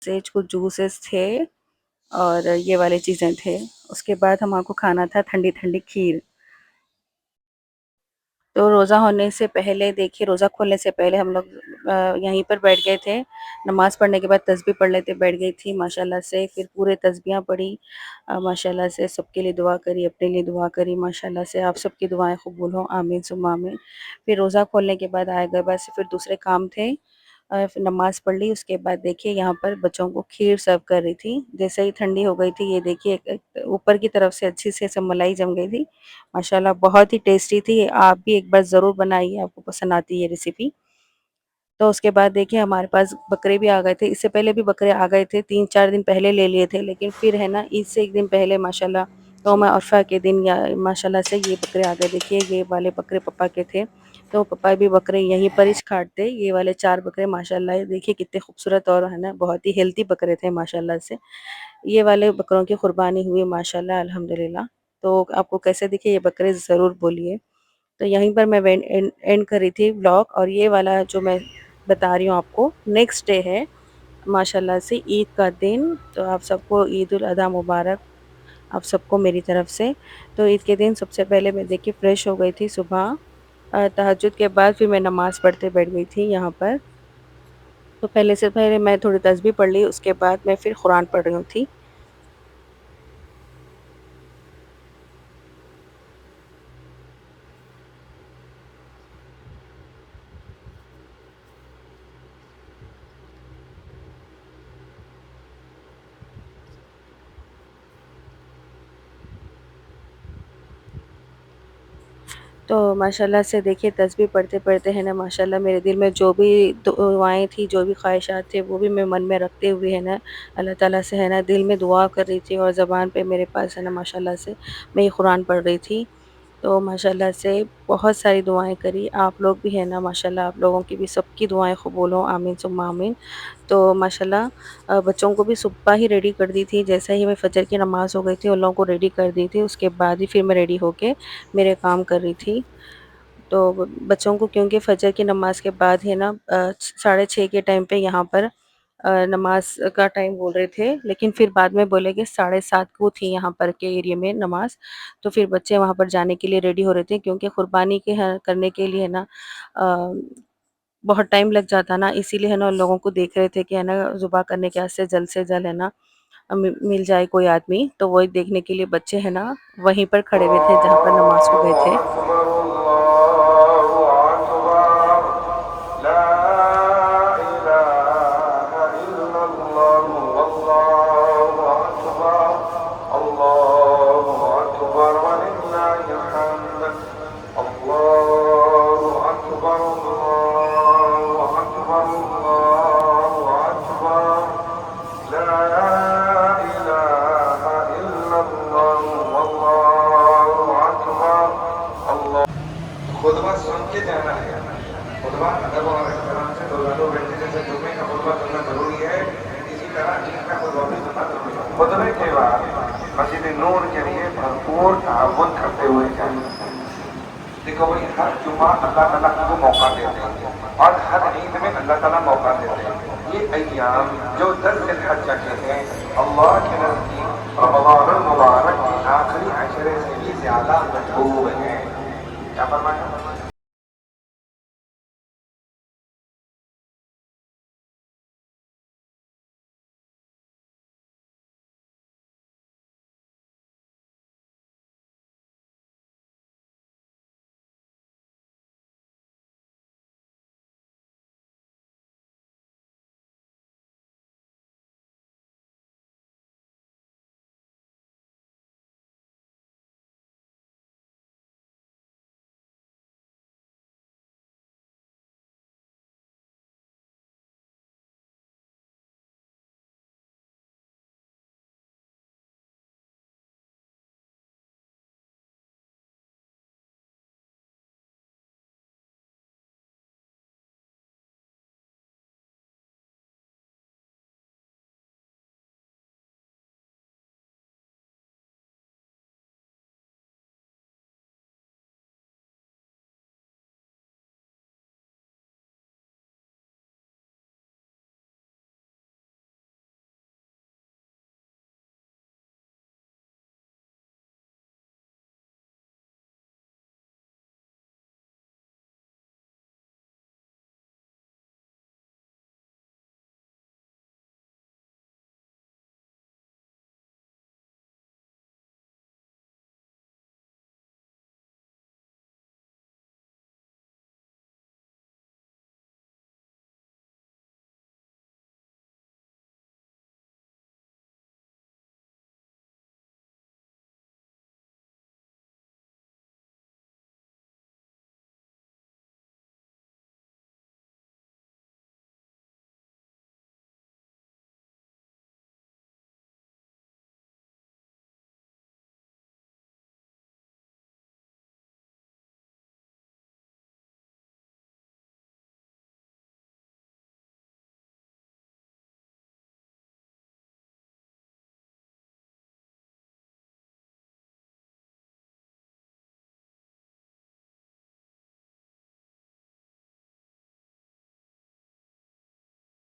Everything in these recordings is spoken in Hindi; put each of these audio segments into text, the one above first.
से कुछ जूसेस थे और ये वाली चीज़ें थे। उसके बाद हमारे को खाना था ठंडी-ठंडी खीर। तो रोज़ा होने से पहले देखिए रोज़ा खोलने से पहले हम लोग यहीं पर बैठ गए थे। नमाज़ पढ़ने के बाद तस्बीह पढ़ लेते बैठ गई थी माशाल्लाह से। फिर पूरे तस्बीहां पढ़ी माशाल्लाह से सबके लिए दुआ करी, अपने लिए दुआ करी माशाल्लाह से। आप सबकी दुआएँ कबूल हों, आमीन सुम्मा आमीन। फिर रोज़ा खोलने के बाद आए गए बस फिर दूसरे काम थे। फिर नमाज़ पढ़ ली उसके बाद देखिए यहाँ पर बच्चों को खीर सर्व कर रही थी। जैसे ही ठंडी हो गई थी ये देखिए ऊपर की तरफ से अच्छी से सब मलाई जम गई थी। माशाल्लाह बहुत ही टेस्टी थी। आप भी एक बार ज़रूर बनाइए, आपको पसंद आती है ये रेसिपी। तो उसके बाद देखिए हमारे पास बकरे भी आ गए थे। इससे पहले भी बकरे आ गए थे, 3-4 दिन पहले ले लिए थे। लेकिन फिर है ना ईद से 1 दिन पहले माशाल्लाह यौम अरफ़ा के दिन या माशाल्लाह से ये बकरे आ गए। देखिए ये वाले बकरे पापा के थे। तो पापा भी बकरे यहीं पर ही काटते। ये वाले 4 बकरे माशाल्लाह देखिए कितने खूबसूरत और है ना बहुत ही हेल्दी बकरे थे माशाल्लाह से। ये वाले बकरों की कुर्बानी हुई माशाल्लाह अल्हम्दुलिल्लाह। तो आपको कैसे दिखे ये बकरे ज़रूर बोलिए। तो यहीं पर मैं एंड कर रही थी व्लॉग और ये वाला जो मैं बता रही हूँ आपको नेक्स्ट डे है माशाल्लाह से ईद का दिन। तो आप सबको ईद उल अज़हा मुबारक आप सबको मेरी तरफ से। तो ईद के दिन सबसे पहले मैं देखिए फ्रेश हो गई थी सुबह तहज्जुद के बाद फिर मैं नमाज़ पढ़ते बैठ गई थी यहाँ पर। तो पहले से पहले मैं थोड़ी तस्बीह पढ़ ली उसके बाद मैं फिर कुरान पढ़ रही थी। तो माशाल्लाह से देखिए तस्बीह पढ़ते-पढ़ते है ना माशाल्लाह मेरे दिल में जो भी दुआएँ थी, जो भी ख़्वाहिशात थे वो भी मैं मन में रखते हुए है ना अल्लाह ताला से है ना दिल में दुआ कर रही थी और ज़बान पे मेरे पास है ना माशाल्लाह से मैं ये कुरान पढ़ रही थी। तो माशाल्लाह से बहुत सारी दुआएँ करी। आप लोग भी है ना माशाल्लाह आप लोगों की भी सबकी दुआएँ कबूल हों, आमीन सुम्मा आमीन। तो माशाल्लाह बच्चों को भी सुबह ही रेडी कर दी थी। जैसे ही मैं फ़जर की नमाज़ हो गई थी उन लोगों को रेडी कर दी थी। उसके बाद ही फिर मैं रेडी होके मेरे काम कर रही थी। तो बच्चों को क्योंकि फ़जर की नमाज़ के बाद है ना साढ़े 6 के टाइम पे यहाँ पर नमाज़ का टाइम बोल रहे थे, लेकिन फिर बाद में बोले कि साढ़े 7 को थी यहाँ पर के एरिया में नमाज़। तो फिर बच्चे वहाँ पर जाने के लिए रेडी हो रहे थे क्योंकि कुर्बानी के ह करने के लिए ना बहुत टाइम लग जाता ना, इसीलिए है ना उन लोगों को देख रहे थे कि है ना ज़ुबह करने के वास्ते जल्द से जल्द है ना मिल जाए कोई आदमी। तो वही देखने के लिए बच्चे है ना वहीं पर खड़े हुए थे जहाँ पर नमाज़ को गए थे। खुतबा सुन के जाना है। खुतबा अदब और एहतराम से 2 घंटे जैसे जुम्मे का खुतबा सुनना जरूरी है, इसी तरह ईद का खुतबा भी सुनना जरूरी है। खुतबे के बाद मस्जिद नूर के लिए भरपूर ताउन करते हुए जाए। देखो भाई हर जुम्मा अल्लाह ताला को मौका देते हैं और हर ईद में अल्लाह ताला मौका देते हैं। ये अय्याम जो 10 ज़िलहज्जा के हैं अल्लाह के नज़दीक रमज़ानुल मुबारक के आखिरी अशरे से भी ज़्यादा महबूब हैं। क्या फरमाया?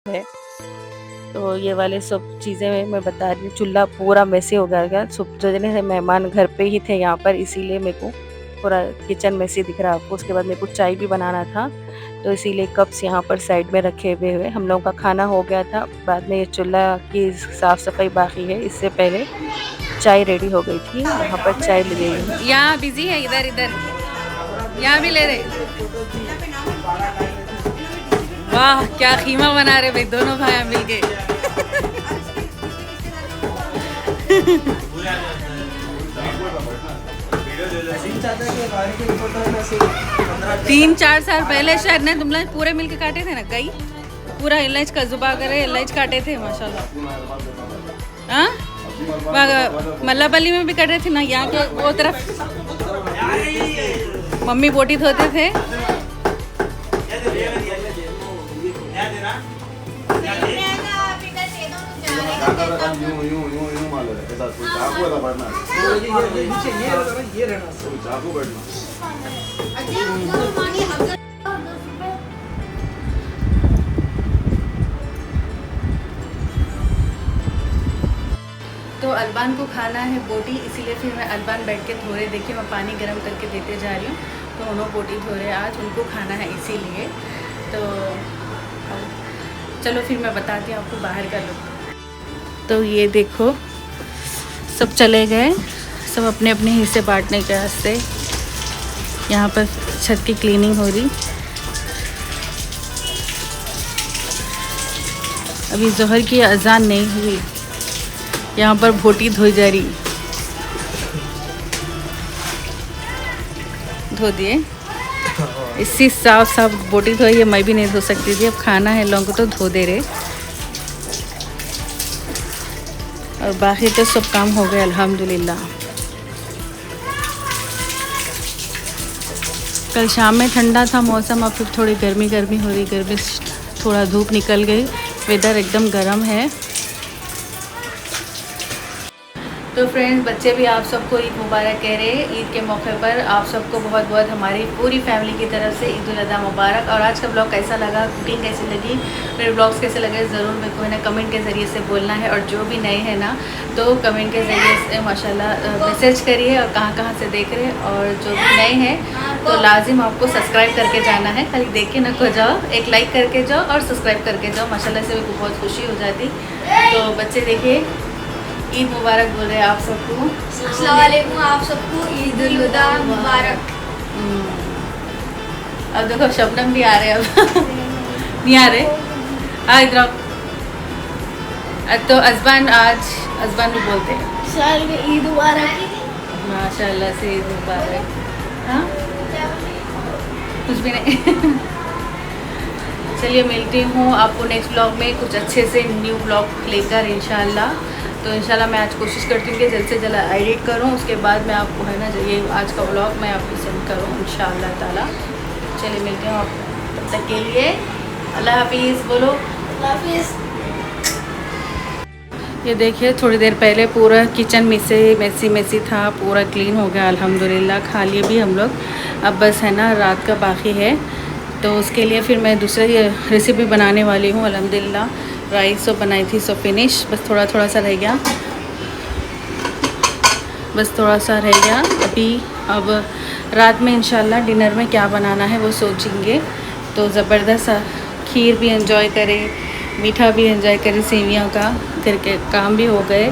है। तो ये वाले सब चीज़ें मैं बता रही हूँ। चूल्हा पूरा मेसी हो गया था। सुबह जितने से मेहमान घर पे ही थे यहाँ पर, इसीलिए मेरे को पूरा किचन मेसी दिख रहा है आपको। उसके बाद मेरे को चाय भी बनाना था, तो इसीलिए कप्स यहाँ पर साइड में रखे हुए हम लोगों का खाना हो गया था। बाद में ये चूल्हा की साफ सफाई बाकी है। इससे पहले चाय रेडी हो गई थी, यहाँ पर चाय ले गई। यहाँ बिजी है, इधर इधर यहाँ भी ले रहे। वाह क्या खीमा बना रहे भाई दोनों भाई मिलके। 3-4 साल पहले शायद ना तुम लोग पूरे मिलके काटे थे ना, कई पूरा इलाज का जुबा करे इलाज काटे थे माशाल्लाह। हाँ मल्लापल्ली में भी काटे थे ना, यहाँ के वो तरफ मम्मी बोटी धोते थे। तो अल्बान को खाना है बोटी, इसीलिए फिर मैं अल्बान बैठ के धो रहे। देखिए मैं पानी गर्म करके देते जा रही हूँ, तो उन्होंने बोटी धो रहे आज, उनको खाना है इसीलिए। तो चलो फिर मैं बताती हूँ आपको बाहर का लुक। तो ये देखो सब चले गए, सब अपने अपने हिस्से बांटने के वास्ते। यहाँ पर छत की क्लीनिंग हो रही। अभी जोहर की अजान नहीं हुई, यहाँ पर बोटी धोई जा रही। धो दिए, इसी साफ साफ बोटी धोई है। मैं भी नहीं धो सकती थी, अब खाना है लोगों को तो धो दे रहे। और बाकी तो सब काम हो गए अल्हम्दुलिल्लाह। कल शाम में ठंडा था मौसम, अब फिर थोड़ी गर्मी गर्मी हो रही। गर्मी थोड़ा धूप निकल गई, वेदर एकदम गर्म है। तो फ्रेंड्स बच्चे भी आप सबको ईद मुबारक कह रहे हैं। ईद के मौके पर आप सबको बहुत बहुत हमारी पूरी फैमिली की तरफ से ईद उल अज़हा मुबारक। और आज का ब्लॉग कैसा लगा, कुकिंग कैसी लगी, मेरे ब्लॉग्स कैसे लगे, ज़रूर मेरे को है ना कमेंट के ज़रिए से बोलना है। और जो भी नए हैं ना तो कमेंट के ज़रिए से माशाल्लाह मैसेज करिए और कहाँ कहाँ से देख रहे हैं। और जो भी नए हैं तो लाजिम आपको सब्सक्राइब करके जाना है, खाली देख के न खो जाओ, एक लाइक करके जाओ और सब्सक्राइब करके जाओ। माशाल्लाह से मेरे को बहुत खुशी हो जाती। तो बच्चे देखिए ईद मुबारक बोल रहे हैं आप सबको। अस्सलाम वालेकुम, आप सबको ईद उल अज़हा मुबारक। अब देखो शबनम भी आ रहे हैं। अब नहीं आ रहे, हाँ इधर आओ। तो अज़बान, आज अज़बान भी बोलते हैं साल में ईद मुबारक। माशाल्लाह से ईद मुबारक। हाँ कुछ भी नहीं। चलिए मिलती हूँ आपको नेक्स्ट ब्लॉग में कुछ अच्छे से न्यू ब्लॉग लेकर इंशाल्लाह। तो इंशाल्लाह मैं आज कोशिश करती हूँ कि जल्द से जल्द एडिट करूँ, उसके बाद मैं आपको है ना ये आज का ब्लॉग मैं आपको सेंड करूँ इंशाल्लाह ताला। चलिए मिलती हूँ आप, तब तक के लिए अल्लाह हाफिज़ बोलो। अल्लाह हाफिज़। ये देखिए थोड़ी देर पहले पूरा किचन में से मेसी था, पूरा क्लीन हो गया अल्हम्दुलिल्लाह। खा लिए भी हम लोग, अब बस है ना रात का बाकी है। तो उसके लिए फिर मैं दूसरी रेसिपी बनाने वाली हूँ अल्हम्दुलिल्लाह। राइस तो बनाई थी सो फिनिश, बस थोड़ा थोड़ा सा रह गया, बस थोड़ा सा रह गया अभी। अब रात में इंशाल्लाह डिनर में क्या बनाना है वो सोचेंगे। तो ज़बरदस्त खीर भी एंजॉय करें, मीठा भी एंजॉय करें, सेवियों का करके काम भी हो गए,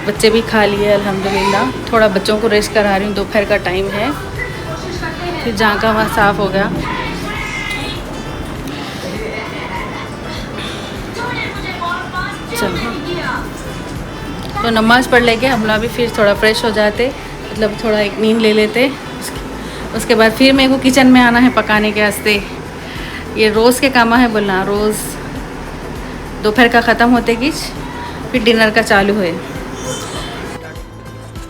बच्चे भी खा लिए अल्हम्दुलिल्लाह। थोड़ा बच्चों को रेस्ट करा रही हूँ, दोपहर का टाइम है। फिर जहाँ का वहाँ साफ़ हो गया। चलो तो नमाज़ पढ़ लेके हम लोग भी फिर थोड़ा फ्रेश हो जाते, मतलब थोड़ा एक नींद ले लेते। उसके बाद फिर मेरे को किचन में आना है पकाने के वास्ते। ये रोज़ के काम है बोलना, रोज़ दोपहर का ख़त्म होते कि फिर डिनर का चालू हुए।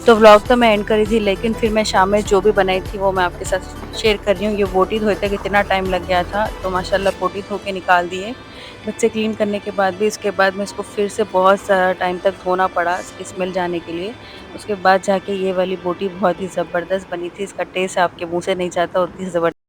तो व्लॉग तो मैं एंड करी थी, लेकिन फिर मैं शाम में जो भी बनाई थी वो मैं आपके साथ शेयर कर रही हूँ। ये बोटी धोते कितना टाइम लग गया था, तो माशाल्लाह बोटी धो के निकाल दिए बच्चे क्लीन करने के बाद भी। इसके बाद में इसको फिर से बहुत सारा टाइम तक धोना पड़ा इसकी स्मेल जाने के लिए। उसके बाद जाके ये वाली बोटी बहुत ही ज़बरदस्त बनी थी। इसका टेस्ट आपके मुँह से नहीं जाता, उतनी ज़बरदस्त